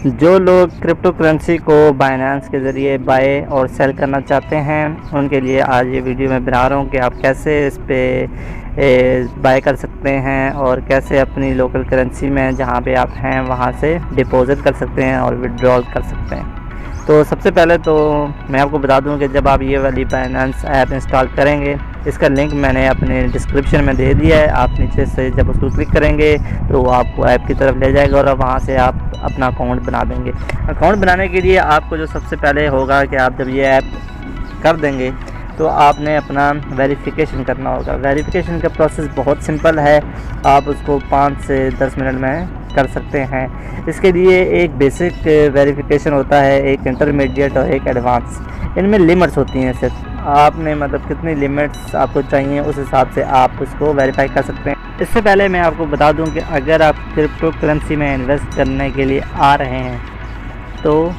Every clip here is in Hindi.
जो लोग क्रिप्टो करेंसी को बाइनेंस के ज़रिए बाय और सेल करना चाहते हैं उनके लिए आज ये वीडियो मैं बना रहा हूँ कि आप कैसे इस पे बाय कर सकते हैं और कैसे अपनी लोकल करेंसी में जहाँ पे आप हैं वहाँ से डिपॉज़िट कर सकते हैं और विड्रॉल कर सकते हैं। तो सबसे पहले तो मैं आपको बता दूं कि जब आप ये वाली बाइनेंस ऐप इंस्टॉल करेंगे, इसका लिंक मैंने अपने डिस्क्रिप्शन में दे दिया है। आप नीचे से जब उसको क्लिक करेंगे तो वो आपको ऐप की तरफ ले जाएगा और वहाँ से आप अपना अकाउंट बना देंगे। अकाउंट बनाने के लिए आपको जो सबसे पहले होगा कि आप जब ये ऐप कर देंगे तो आपने अपना वेरिफिकेशन करना होगा। वेरिफिकेशन का प्रोसेस बहुत सिंपल है, आप उसको 5 से 10 मिनट में कर सकते हैं। इसके लिए एक बेसिक वेरिफिकेशन होता है, एक इंटरमीडिएट और एक एडवांस। इनमें लिमिट्स होती हैं, सिर्फ आपने मतलब कितनी लिमिट्स आपको चाहिए उस हिसाब से आप उसको वेरीफाई कर सकते हैं। इससे पहले मैं आपको बता दूं कि अगर आप क्रिप्टो करेंसी में इन्वेस्ट करने के लिए आ रहे हैं तो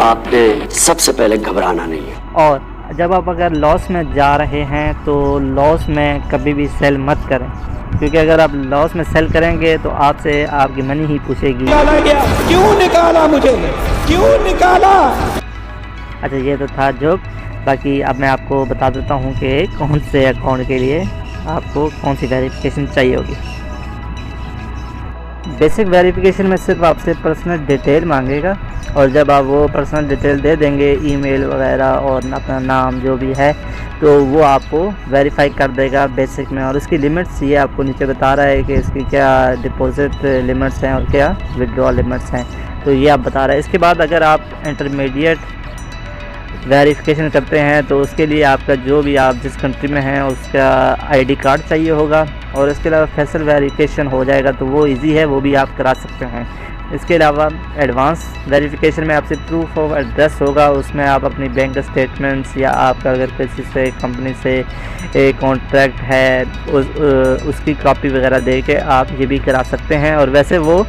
आपने सबसे पहले घबराना नहीं है, और जब आप अगर लॉस में जा रहे हैं तो लॉस में कभी भी सेल मत करें, क्योंकि अगर आप लॉस में सेल करेंगे तो आपसे आपकी मनी ही पूछेगी। क्यों निकाला मुझे, क्यों निकाला? अच्छा, ये तो था जोक। बाकी अब मैं आपको बता देता हूँ कि कौन से अकाउंट के लिए आपको कौन सी वेरिफिकेशन चाहिए होगी। बेसिक वेरिफिकेशन में सिर्फ आपसे पर्सनल डिटेल मांगेगा और जब आप वो पर्सनल डिटेल दे देंगे, ईमेल वगैरह और अपना नाम जो भी है, तो वो आपको वेरीफाई कर देगा बेसिक में। और इसकी लिमिट्स ये आपको नीचे बता रहा है कि इसकी क्या डिपॉजिट लिमिट्स हैं और क्या विड्रॉल लिमिट्स हैं, तो ये आप बता रहा है। इसके बाद अगर आप इंटरमीडिएट वेरिफिकेशन करते हैं तो उसके लिए आपका जो भी आप जिस कंट्री में हैं उसका आईडी कार्ड चाहिए होगा, और इसके अलावा फेशियल वेरिफिकेशन हो जाएगा तो वो इजी है, वो भी आप करा सकते हैं। इसके अलावा एडवांस वेरिफिकेशन में आपसे प्रूफ ऑफ एड्रेस होगा, उसमें आप अपनी बैंक स्टेटमेंट्स या आपका अगर किसी से कंपनी से एक कॉन्ट्रैक्ट है उसकी कॉपी वगैरह दे के आप ये भी करा सकते हैं। और वैसे वो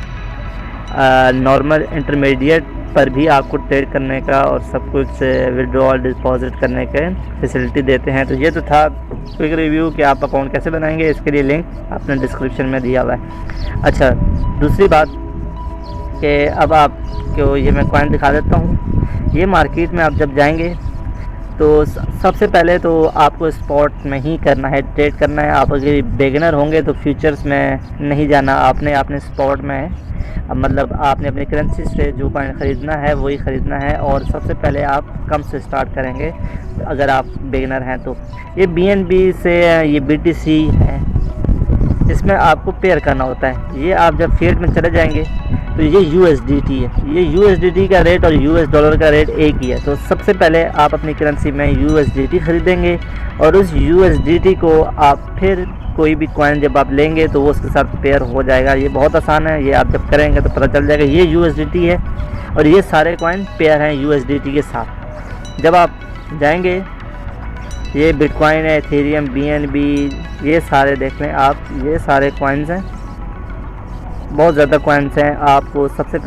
नॉर्मल इंटरमीडिएट पर भी आपको ट्रेड करने का और सब कुछ विड्रॉल डिपॉजिट करने के फैसिलिटी देते हैं। तो ये तो था क्विक रिव्यू कि आप अकाउंट कैसे बनाएंगे, इसके लिए लिंक आपने डिस्क्रिप्शन में दिया हुआ है। अच्छा, दूसरी बात कि अब आपको ये मैं कॉइन दिखा देता हूँ। ये मार्केट में आप जब जाएंगे तो सबसे पहले तो आपको स्पॉट में ही करना है, ट्रेड करना है। आप अगर बिगिनर होंगे तो फ्यूचर्स में नहीं जाना, आपने अपने स्पॉट में मतलब आपने अपनी करेंसी से जो कॉइन ख़रीदना है वही ख़रीदना है। और सबसे पहले आप कम से स्टार्ट करेंगे अगर आप बिगिनर हैं तो। ये BNB से ये BTC है, इसमें आपको पेयर करना होता है। ये आप जब फील्ड में चले जाएंगे तो ये USDT है, ये USDT का रेट और US डॉलर का रेट एक ही है। तो सबसे पहले आप अपनी करेंसी में USDT ख़रीदेंगे और उस USDT को आप फिर कोई भी कॉइन जब आप लेंगे तो वो उसके साथ पेयर हो जाएगा। ये बहुत आसान है, ये आप जब करेंगे तो पता चल जाएगा। ये USDT है और ये सारे कॉइन पेयर हैं USDT के साथ। जब आप जाएंगे, ये बिटकॉइन है, एथेरियम, BNB, ये सारे देख लें आप, ये सारे कॉइन्स हैं, बहुत ज़्यादा कॉइन्स हैं। आपको सबसे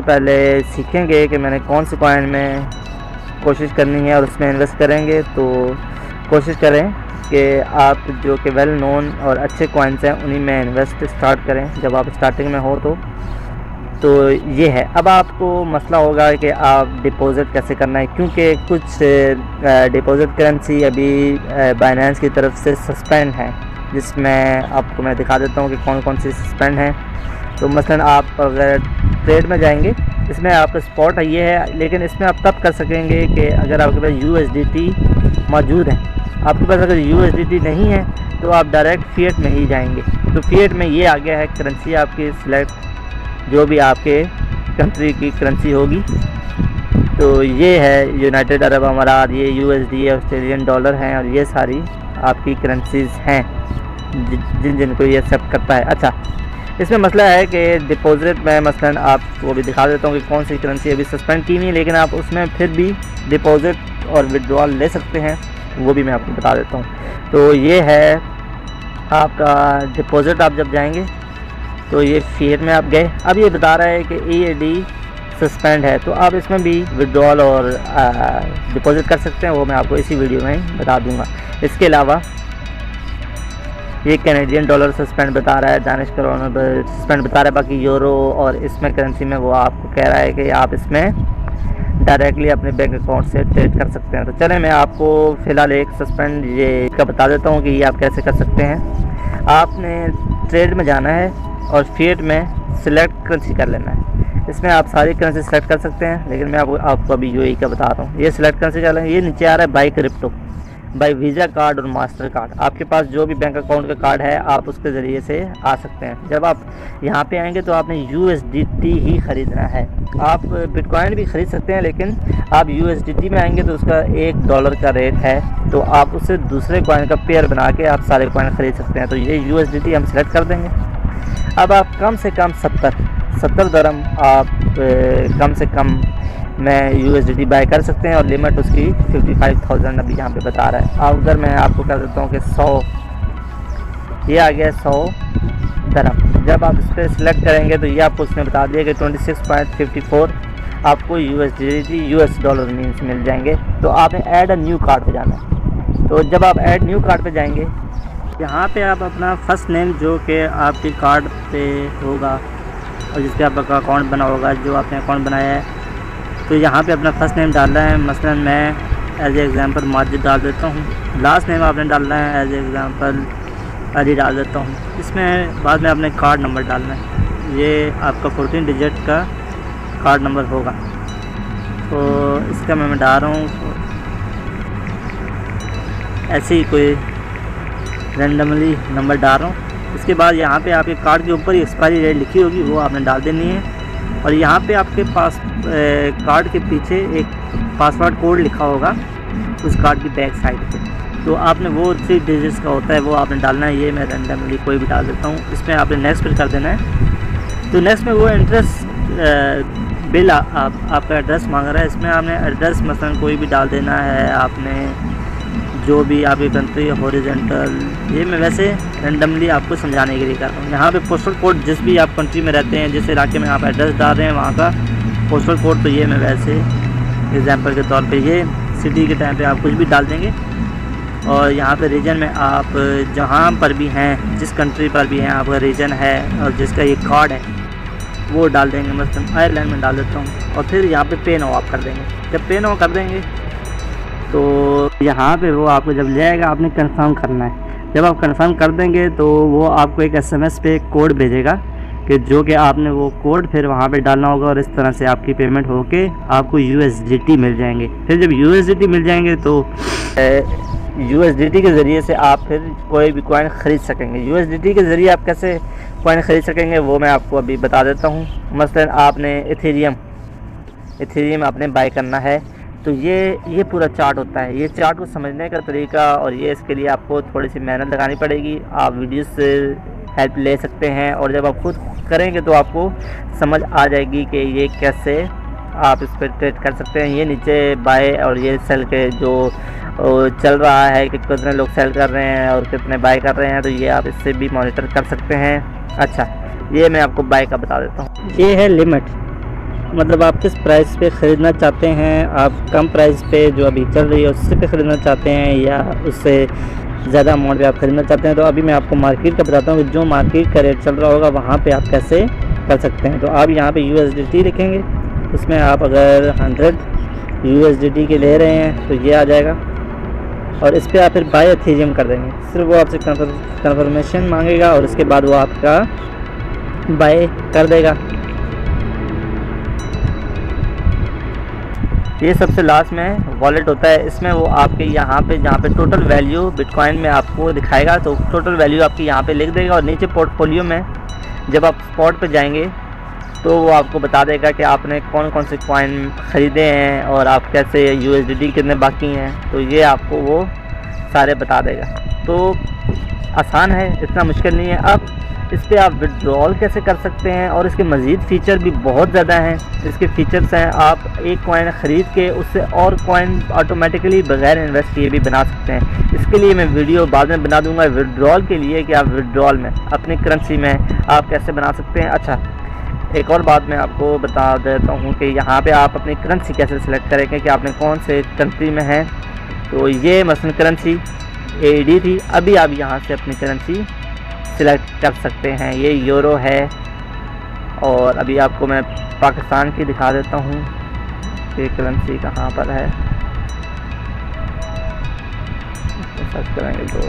पहले सीखेंगे कि मैंने कौन सी कॉइन में कोशिश करनी है और उसमें इन्वेस्ट करेंगे। तो कोशिश करें कि आप जो कि वेल नोन और अच्छे कॉइन्स हैं उन्हीं में इन्वेस्ट स्टार्ट करें जब आप स्टार्टिंग में हो तो ये है। अब आपको मसला होगा कि आप डिपॉज़िट कैसे करना है, क्योंकि कुछ डिपॉज़िट करेंसी अभी बाइनेंस की तरफ से सस्पेंड है, जिसमें आपको मैं दिखा देता हूँ कि कौन कौन सी सस्पेंड हैं। तो मसलन आप अगर ट्रेड में जाएंगे, इसमें आपका स्पॉट ये है, लेकिन इसमें आप तब कर सकेंगे कि अगर आपके पास USDT मौजूद है। आपके पास अगर USDT नहीं है तो आप डायरेक्ट फिएट में ही जाएंगे। तो फिएट में ये आ गया है, करेंसी आपकी सिलेक्ट जो भी आपके कंट्री की करेंसी होगी। तो ये है यूनाइटेड अरब अमारात, ये USD है, ऑस्ट्रेलियन डॉलर हैं, और ये सारी आपकी करेंसीज़ हैं जिनको ये एक्सेप्ट करता है। अच्छा, इसमें मसला है कि डिपॉजिट में मसलन आपको भी दिखा देता हूँ कि कौन सी करेंसी अभी सस्पेंड की नहीं, लेकिन आप उसमें फिर भी डिपॉजिट और विड्रॉल ले सकते हैं, वो भी मैं आपको बता देता हूँ। तो ये है आपका डिपॉजिट। आप जब जाएंगे तो ये फिएट में आप गए, अब ये बता रहा है कि EAD सस्पेंड है, तो आप इसमें भी विड्रॉल और डिपॉजिट कर सकते हैं, वो मैं आपको इसी वीडियो में बता दूंगा। इसके अलावा ये कैनेडियन डॉलर सस्पेंड बता रहा है, दानिश करोना सस्पेंड बता रहा है। बाकी यूरो और इसमें करेंसी में वो आपको कह रहा है कि आप इसमें डायरेक्टली अपने बैंक अकाउंट से ट्रेड कर सकते हैं। तो चलें मैं आपको फ़िलहाल एक सस्पेंड ये का बता देता हूँ कि ये आप कैसे कर सकते हैं। आपने ट्रेड में जाना है और फिएट में सिलेक्ट करेंसी कर लेना है। इसमें आप सारी करेंसी सेलेक्ट कर सकते हैं, लेकिन मैं आपको अभी यूएई का बता रहा हूँ। ये सिलेक्ट करेंसी कर लें। ये नीचे आ रहा है by crypto, by visa card और मास्टर कार्ड। आपके पास जो भी बैंक अकाउंट का कार्ड है आप उसके ज़रिए से आ सकते हैं। जब आप यहाँ पे आएंगे तो आपने USDT ही ख़रीदना है। आप बिटकॉइन भी ख़रीद सकते हैं, लेकिन आप USDT में आएंगे तो उसका $1 का रेट है, तो आप उससे दूसरे कॉइन का पेयर बना के आप सारे कॉइन ख़रीद सकते हैं। तो ये USDT हम सेलेक्ट कर देंगे। अब आप कम से कम 70 दरम आप कम से कम में USDT बाय कर सकते हैं और लिमिट उसकी 55,000 अभी यहाँ पे बता रहा है। अब अगर मैं आपको कर देता हूँ कि 100, ये आ गया 100 दरम। जब आप इस पर सिलेक्ट करेंगे तो ये आपको उसने बता दिया कि 26.54 आपको USDT US डॉलर मीन्स मिल जाएंगे। तो आपने ऐड अ न्यू कार्ड पे जाना है। तो जब आप ऐड न्यू कार्ड पे जाएंगे, यहाँ पे आप अपना फर्स्ट नेम जो कि आपके कार्ड पे होगा और जिस पे आपका अकाउंट बना होगा, जो आपने अकाउंट बनाया है, तो यहाँ पे अपना फर्स्ट नेम डालना है। मसलन मैं एज एग्ज़ाम्पल माजिद डाल देता हूँ। लास्ट नेम आपने डालना है एज एग्ज़ाम्पल अली डाल देता हूँ। इसमें बाद में आपने कार्ड नंबर डालना है। ये आपका 14 डिजिट का कार्ड नंबर होगा। तो इसका मैं डाल रहा हूँ ऐसे ही कोई रैंडमली नंबर डाल रहा हूँ। इसके बाद यहाँ पे आपके कार्ड के ऊपर एक्सपायरी डेट लिखी होगी, वो आपने डाल देनी है। और यहाँ पे आपके पास कार्ड के पीछे एक पासवर्ड कोड लिखा होगा उस कार्ड की बैक साइड पे, तो आपने वो 3 डिजिट्स का होता है, वो आपने डालना है। ये मैं रैंडमली कोई भी डाल देता हूँ। इसमें आपने नेक्स्ट पर कर देना है। तो नेक्स्ट में वो इंटरेस्ट बिल आपका एड्रेस मांग रहा है। इसमें आपने एड्रेस मसलन कोई भी डाल देना है। आपने जो भी आपकी कंट्री हॉरिजॉन्टल, ये मैं वैसे रैंडमली आपको समझाने के लिए कर रहा हूँ। यहाँ पे पोस्टल कोड जिस भी आप कंट्री में रहते हैं, जिस इलाके में आप एड्रेस डाल रहे हैं वहाँ का पोस्टल कोड, तो ये मैं वैसे एग्जांपल के तौर पे ये सिटी के टाइम पे आप कुछ भी डाल देंगे। और यहाँ पे रीजन में आप जहाँ पर भी हैं, जिस कंट्री पर भी हैं आपका रीजन है और जिसका ये कार्ड है वो डाल देंगे। मसलन आयरलैंड में डाल देता हूँ। और फिर यहाँ पे पे नाउ आप कर देंगे। जब पे नाउ कर देंगे तो यहाँ पे वो आपको जब ले आएगा, आपने कंफर्म करना है। जब आप कंफर्म कर देंगे तो वो आपको एक SMS पे कोड भेजेगा कि जो कि आपने वो कोड फिर वहाँ पे डालना होगा और इस तरह से आपकी पेमेंट होके आपको USDT मिल जाएंगे। फिर जब USDT मिल जाएंगे तो USDT के ज़रिए से आप फिर कोई भी कॉइन ख़रीद सकेंगे। USDT के ज़रिए आप कैसे कॉइन ख़रीद सकेंगे वो मैं आपको अभी बता देता हूँ। मसलन आपने इथेरियम आपने बाय करना है, तो ये पूरा चार्ट होता है। ये चार्ट को समझने का तरीका और ये इसके लिए आपको थोड़ी सी मेहनत लगानी पड़ेगी। आप वीडियोस से हेल्प ले सकते हैं और जब आप खुद करेंगे तो आपको समझ आ जाएगी कि ये कैसे आप इस पर ट्रेड कर सकते हैं। ये नीचे बाय और ये सेल के जो चल रहा है कि कितने लोग सेल कर रहे हैं और कितने बाय कर रहे हैं, तो ये आप इससे भी मॉनिटर कर सकते हैं। अच्छा, ये मैं आपको बाय का बता देता हूँ। ये है लिमिट, मतलब आप किस प्राइस पे ख़रीदना चाहते हैं। आप कम प्राइस पे जो अभी चल रही है उससे पे ख़रीदना चाहते हैं या उससे ज़्यादा अमाउंट पे आप ख़रीदना चाहते हैं। तो अभी मैं आपको मार्केट का बताता हूँ कि जो मार्केट का रेट चल रहा होगा वहाँ पे आप कैसे कर सकते हैं। तो आप यहाँ पे USDT लिखेंगे, उसमें आप अगर 100 USDT के ले रहे हैं तो ये आ जाएगा और इस पर आप फिर बाय इथेरियम कर देंगे। सिर्फ वो आपसे कंफर्मेशन मांगेगा और उसके बाद वो आपका बाय कर देगा। ये सबसे लास्ट में वॉलेट होता है। इसमें वो आपके यहाँ पे जहाँ पे टोटल वैल्यू बिटकॉइन में आपको दिखाएगा, तो टोटल वैल्यू आपकी यहाँ पे लिख देगा। और नीचे पोर्टफोलियो में जब आप स्पॉट पे जाएंगे तो वो आपको बता देगा कि आपने कौन कौन से कॉइन ख़रीदे हैं और आप कैसे USDT कितने बाकी हैं, तो ये आपको वो सारे बता देगा। तो आसान है, इतना मुश्किल नहीं है। अब इस पर आप विड्रॉल कैसे कर सकते हैं और इसके मज़ीद फ़ीचर भी बहुत ज़्यादा हैं। इसके फ़ीचर्स हैं, आप एक कॉइन ख़रीद के उससे और कॉइन ऑटोमेटिकली बग़ैर इन्वेस्ट किए भी बना सकते हैं। इसके लिए मैं वीडियो बाद में बना दूंगा विड्रॉल के लिए कि आप विड्रॉल में अपनी करेंसी में आप कैसे बना सकते हैं। अच्छा, एक और बात मैं आपको बता देता हूँ कि यहाँ पे आप अपनी करेंसी कैसे सिलेक्ट करेंगे कि आपने कौन से कंट्री में हैं। तो ये मसलन करेंसी AED थी। अभी आप यहाँ से अपनी करेंसी सिलेक्ट कर सकते हैं। ये यूरो है। और अभी आपको मैं पाकिस्तान की दिखा देता हूँ कि करेंसी कहाँ पर है। सर्च करेंगे तो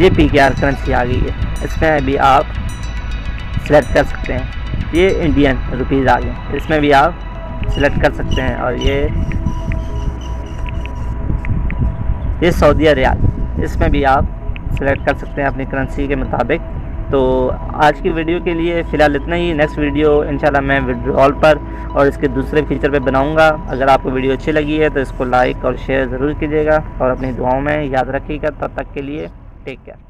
ये PKR करेंसी आ गई है। इसमें भी आप सिलेक्ट कर सकते हैं। ये इंडियन रुपीज़ आ गए, इसमें भी आप सिलेक्ट कर सकते हैं। और ये सऊदी रियाल, इसमें भी आप सिलेक्ट कर सकते हैं अपनी करेंसी के मुताबिक। तो आज की वीडियो के लिए फ़िलहाल इतना ही। नेक्स्ट वीडियो इंशाल्लाह मैं विड्रॉल पर और इसके दूसरे फीचर पे बनाऊंगा। अगर आपको वीडियो अच्छी लगी है तो इसको लाइक और शेयर ज़रूर कीजिएगा और अपनी दुआओं में याद रखिएगा। तब तक के लिए टेक केयर।